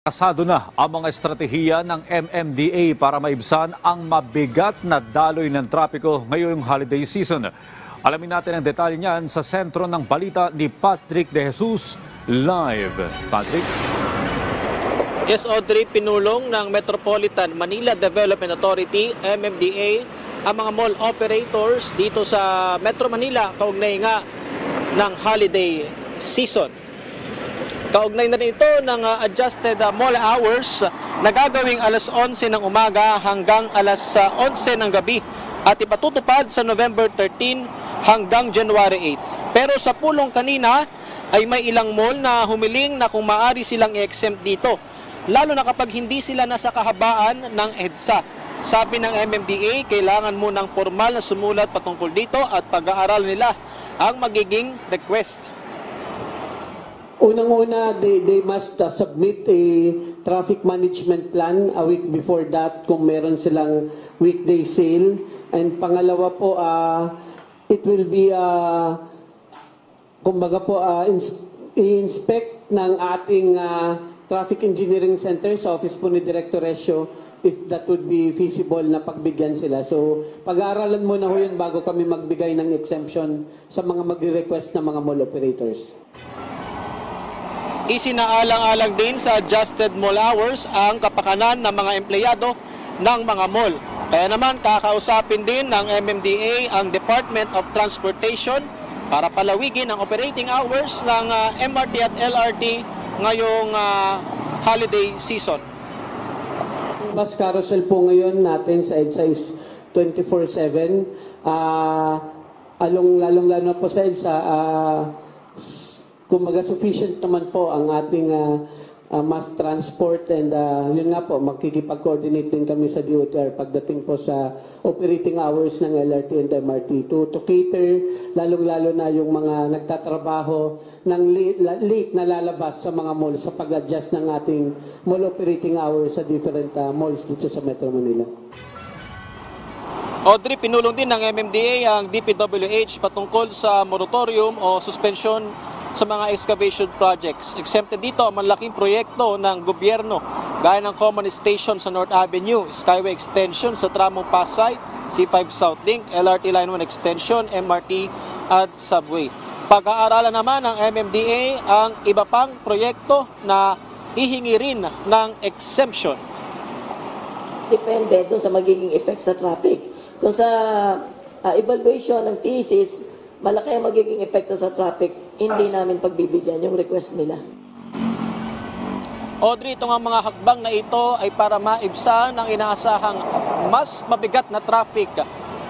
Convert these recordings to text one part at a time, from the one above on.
Kasado na ang mga estratehiya ng MMDA para maibsan ang mabigat na daloy ng trapiko ngayong holiday season. Alamin natin ang detalye niyan sa sentro ng balita ni Patrick De Jesus live. Patrick? Yes, Audrey, pinulong ng Metropolitan Manila Development Authority, MMDA, ang mga mall operators dito sa Metro Manila kaugnay nga ng holiday season. Kaugnay na rin ito ng adjusted mall hours na gagawing alas 11 ng umaga hanggang alas 11 ng gabi at ipatutupad sa November 13 hanggang January 8. Pero sa pulong kanina ay may ilang mall na humiling na kung maaari silang i-exempt dito, lalo na kapag hindi sila nasa kahabaan ng EDSA. Sabi ng MMDA, kailangan munang formal na sumulat patungkol dito at pag-aaral nila ang magiging request. Unang-una, they must submit a traffic management plan a week before that kung meron silang weekday sale. And pangalawa po, it will be, kumbaga po, i-inspect ng ating Traffic Engineering Center sa office po ni Director Resio if that would be feasible na pagbigyan sila. So, pag-aaralan muna ho yun bago kami magbigay ng exemption sa mga magre-request na mga mall operators. Isinaalang-alang din sa adjusted mall hours ang kapakanan ng mga empleyado ng mga mall. Kaya naman kakausapin din ng MMDA ang Department of Transportation para palawigin ang operating hours ng MRT at LRT ngayong holiday season. Bus carousel po ngayon natin sa EDSA is 24/7. Lalong-lalo po sa EDSA, kumbaga sufficient naman po ang ating mass transport and yun nga po, makikipag-coordinate din kami sa DOTR pagdating po sa operating hours ng LRT and MRT to cater lalong-lalo na yung mga nagtatrabaho ng late na lalabas sa mga malls sa pag-adjust ng ating mall operating hours sa different malls dito sa Metro Manila. Audrey, pinulong din ng MMDA ang DPWH patungkol sa moratorium o suspension sa mga excavation projects. Exempted dito ang malaking proyekto ng gobyerno gaya ng Common Station sa North Avenue, Skyway Extension sa tramong Pasay, C5 South Link, LRT Line 1 Extension, MRT at Subway. Pag-aaralan naman ng MMDA ang iba pang proyekto na hihingi rin ng exemption. Depende doon sa magiging effect sa traffic. Kung sa evaluation ng thesis, malaki ang magiging epekto sa traffic, hindi namin pagbibigyan yung request nila. Audrey, itong mga hakbang na ito ay para maibsan ang inaasahang mas mabigat na traffic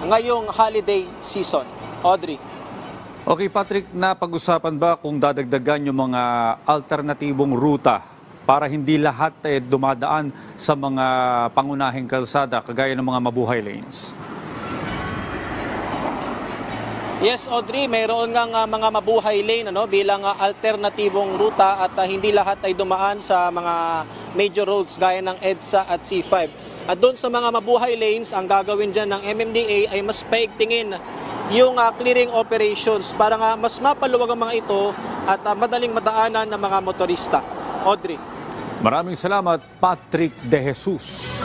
ngayong holiday season. Audrey. Okay, Patrick, napag-usapan ba kung dadagdagan yung mga alternatibong ruta para hindi lahat dumadaan sa mga pangunahing kalsada kagaya ng mga mabuhay lanes? Yes, Audrey, mayroon nga mga mabuhay lane bilang alternatibong ruta at hindi lahat ay dumaan sa mga major roads gaya ng EDSA at C5. At doon sa mga mabuhay lanes, ang gagawin dyan ng MMDA ay mas paigtingin yung clearing operations para nga mas mapaluwag ang mga ito at madaling madaanan ng mga motorista. Audrey. Maraming salamat, Patrick De Jesus.